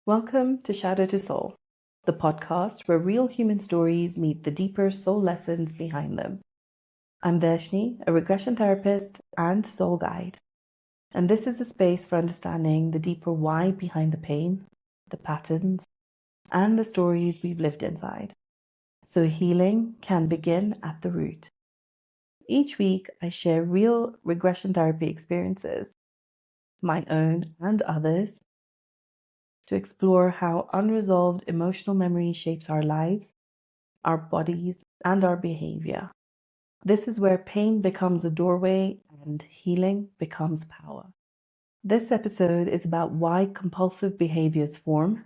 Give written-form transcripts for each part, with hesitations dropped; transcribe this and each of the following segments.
Welcome to Shadow to Soul, the podcast where real human stories meet the deeper soul lessons behind them. I'm Darshni, a regression therapist and soul guide, and this is a space for understanding the deeper why behind the pain, the patterns, and the stories we've lived inside, so healing can begin at the root. Each week, I share real regression therapy experiences, my own and others, to explore how unresolved emotional memory shapes our lives, our bodies, and our behavior. This is where pain becomes a doorway and healing becomes power. This episode is about why compulsive behaviors form,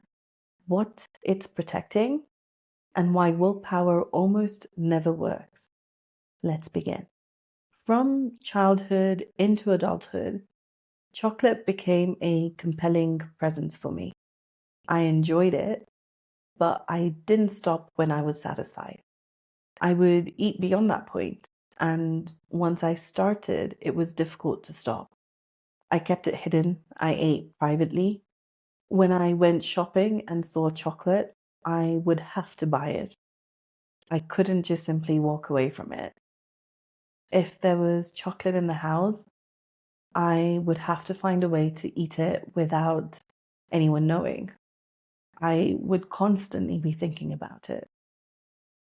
what it's protecting, and why willpower almost never works. Let's begin. From childhood into adulthood, chocolate became a compelling presence for me. I enjoyed it, but I didn't stop when I was satisfied. I would eat beyond that point, and once I started, it was difficult to stop. I kept it hidden, I ate privately. When I went shopping and saw chocolate, I would have to buy it. I couldn't just simply walk away from it. If there was chocolate in the house, I would have to find a way to eat it without anyone knowing. I would constantly be thinking about it.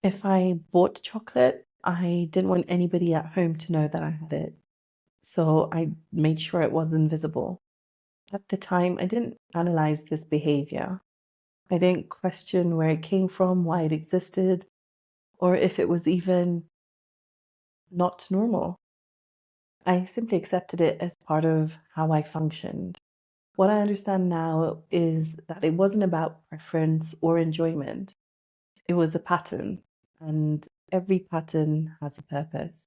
If I bought chocolate, I didn't want anybody at home to know that I had it. So I made sure it was invisible. At the time, I didn't analyze this behavior. I didn't question where it came from, why it existed, or if it was even not normal. I simply accepted it as part of how I functioned. What I understand now is that it wasn't about preference or enjoyment. It was a pattern, and every pattern has a purpose.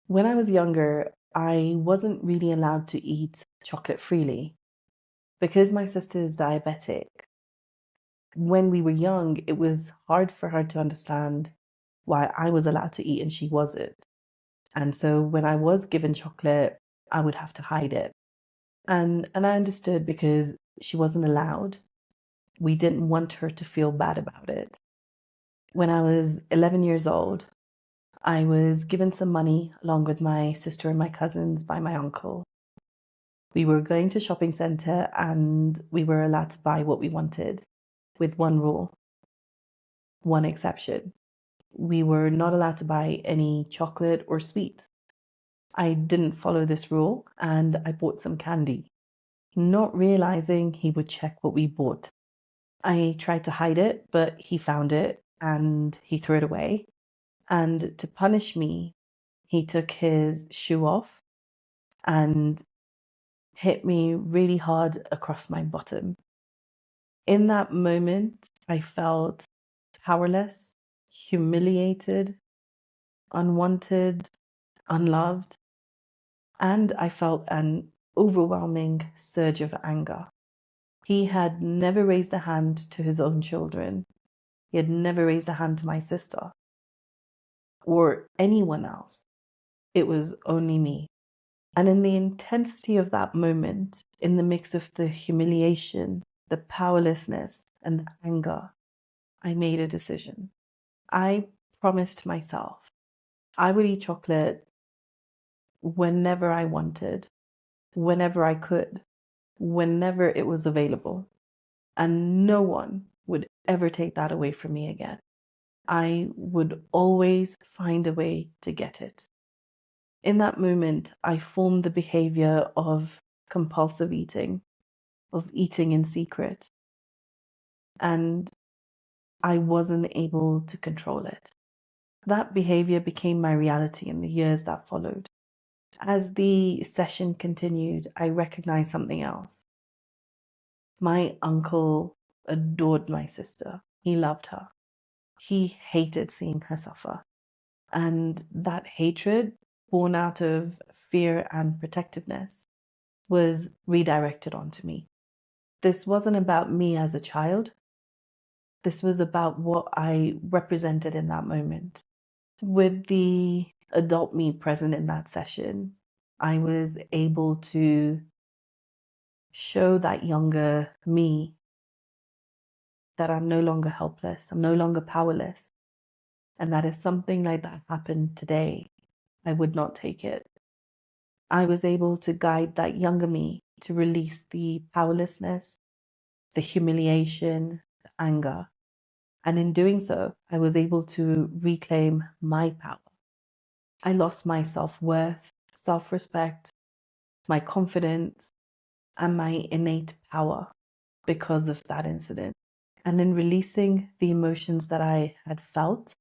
When I was younger, I wasn't really allowed to eat chocolate freely because my sister is diabetic. When we were young, it was hard for her to understand why I was allowed to eat and she wasn't. And so when I was given chocolate, I would have to hide it. And I understood because she wasn't allowed. We didn't want her to feel bad about it. When I was 11 years old, I was given some money along with my sister and my cousins by my uncle. We were going to a shopping centre and we were allowed to buy what we wanted with one rule, one exception. We were not allowed to buy any chocolate or sweets. I didn't follow this rule and I bought some candy, not realizing he would check what we bought. I tried to hide it, but he found it and he threw it away. And to punish me, he took his shoe off and hit me really hard across my bottom. In that moment, I felt powerless, humiliated, unwanted, unloved, and I felt an overwhelming surge of anger. He had never raised a hand to his own children. He had never raised a hand to my sister or anyone else. It was only me. And in the intensity of that moment, in the mix of the humiliation, the powerlessness, and the anger, I made a decision. I promised myself I would eat chocolate whenever I wanted, whenever I could, whenever it was available. And no one would ever take that away from me again. I would always find a way to get it. In that moment, I formed the behavior of compulsive eating, of eating in secret, and I wasn't able to control it. That behavior became my reality in the years that followed. As the session continued, I recognized something else. My uncle adored my sister. He loved her. He hated seeing her suffer. And that hatred, born out of fear and protectiveness, was redirected onto me. This wasn't about me as a child. This was about what I represented in that moment. With the adult me present in that session, I was able to show that younger me that I'm no longer helpless, I'm no longer powerless, and that if something like that happened today, I would not take it. I was able to guide that younger me to release the powerlessness, the humiliation, the anger. And in doing so, I was able to reclaim my power. I lost my self-worth, self-respect, my confidence, and my innate power because of that incident. And in releasing the emotions that I had felt,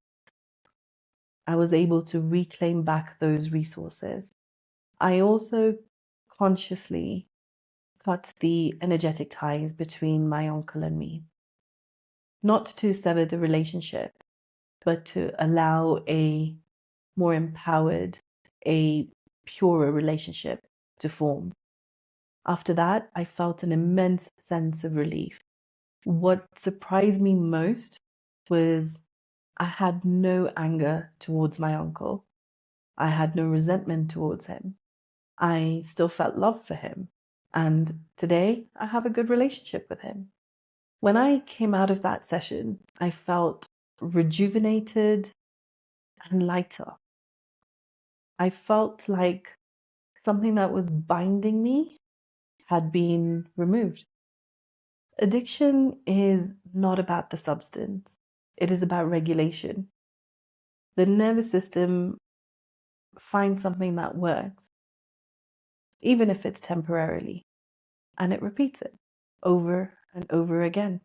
I was able to reclaim back those resources. I also consciously cut the energetic ties between my uncle and me, not to sever the relationship, but to allow a more empowered, a purer relationship to form. After that, I felt an immense sense of relief. What surprised me most was I had no anger towards my uncle. I had no resentment towards him. I still felt love for him. And today, I have a good relationship with him. When I came out of that session, I felt rejuvenated and lighter. I felt like something that was binding me had been removed. Addiction is not about the substance, it is about regulation. The nervous system finds something that works, even if it's temporarily, and it repeats it over and over again.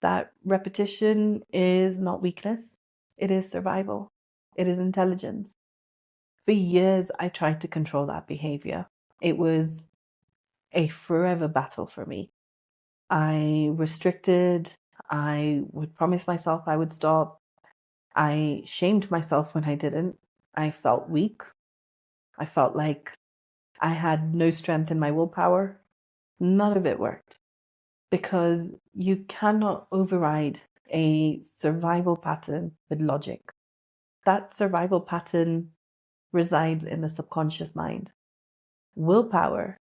That repetition is not weakness, it is survival, it is intelligence. For years, I tried to control that behavior. It was a forever battle for me. I restricted, I would promise myself I would stop. I shamed myself when I didn't. I felt weak. I felt like I had no strength in my willpower. None of it worked because you cannot override a survival pattern with logic. That survival pattern resides in the subconscious mind. Willpower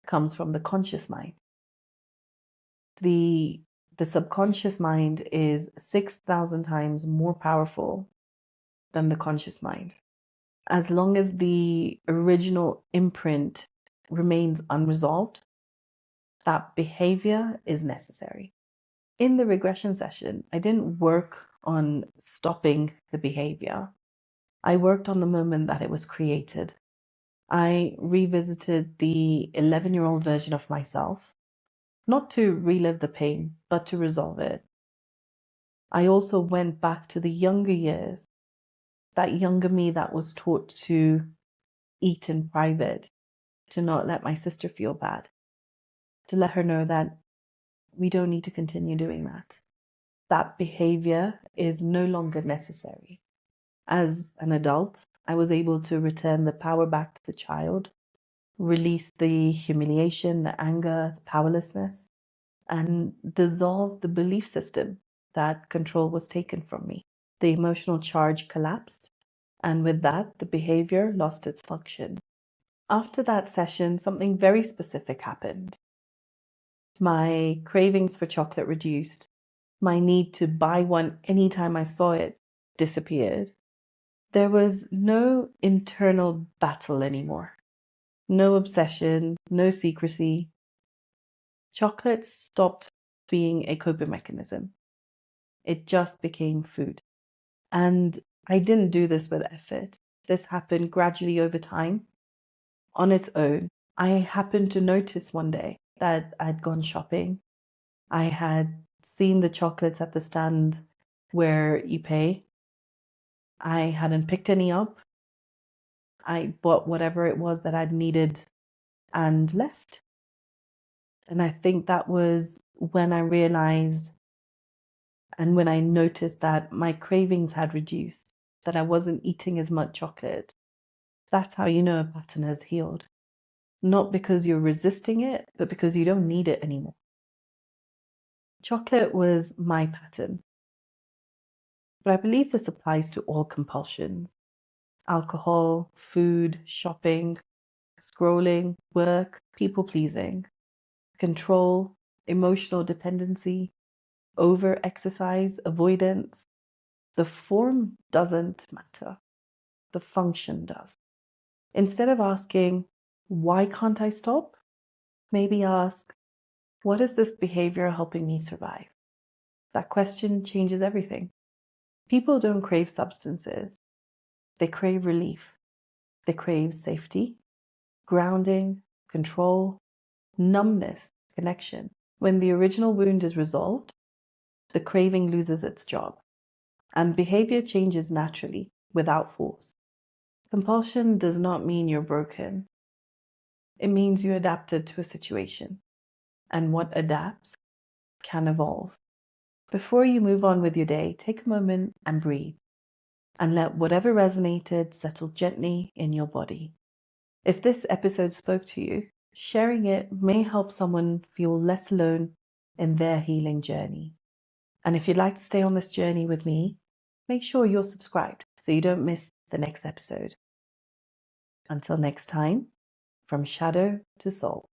comes from the conscious mind. The subconscious mind is 6,000 times more powerful than the conscious mind. As long as the original imprint remains unresolved, that behavior is necessary. In the regression session, I didn't work on stopping the behavior. I worked on the moment that it was created. I revisited the 11-year-old version of myself, not to relive the pain, but to resolve it. I also went back to the younger years, that younger me that was taught to eat in private, to not let my sister feel bad, to let her know that we don't need to continue doing that. That behavior is no longer necessary. As an adult, I was able to return the power back to the child, release the humiliation, the anger, the powerlessness, and dissolve the belief system that control was taken from me. The emotional charge collapsed, and with that, the behavior lost its function. After that session, something very specific happened. My cravings for chocolate reduced. My need to buy one anytime I saw it disappeared. There was no internal battle anymore. No obsession, no secrecy. Chocolate stopped being a coping mechanism. It just became food. And I didn't do this with effort. This happened gradually over time, on its own. I happened to notice one day that I'd gone shopping. I had seen the chocolates at the stand where you pay. I hadn't picked any up. I bought whatever it was that I'd needed and left. And I think that was when I realized and when I noticed that my cravings had reduced, that I wasn't eating as much chocolate. That's how you know a pattern has healed. Not because you're resisting it, but because you don't need it anymore. Chocolate was my pattern. But I believe this applies to all compulsions. Alcohol, food, shopping, scrolling, work, people pleasing, control, emotional dependency. over-exercise, avoidance. The form doesn't matter. The function does. Instead of asking, why can't I stop? Maybe ask, what is this behavior helping me survive? That question changes everything. People don't crave substances. They crave relief. They crave safety, grounding, control, numbness, connection. When the original wound is resolved, the craving loses its job, and behavior changes naturally, without force. Compulsion does not mean you're broken. It means you adapted to a situation, and what adapts can evolve. Before you move on with your day, take a moment and breathe, and let whatever resonated settle gently in your body. If this episode spoke to you, sharing it may help someone feel less alone in their healing journey. And if you'd like to stay on this journey with me, make sure you're subscribed so you don't miss the next episode. Until next time, from shadow to soul.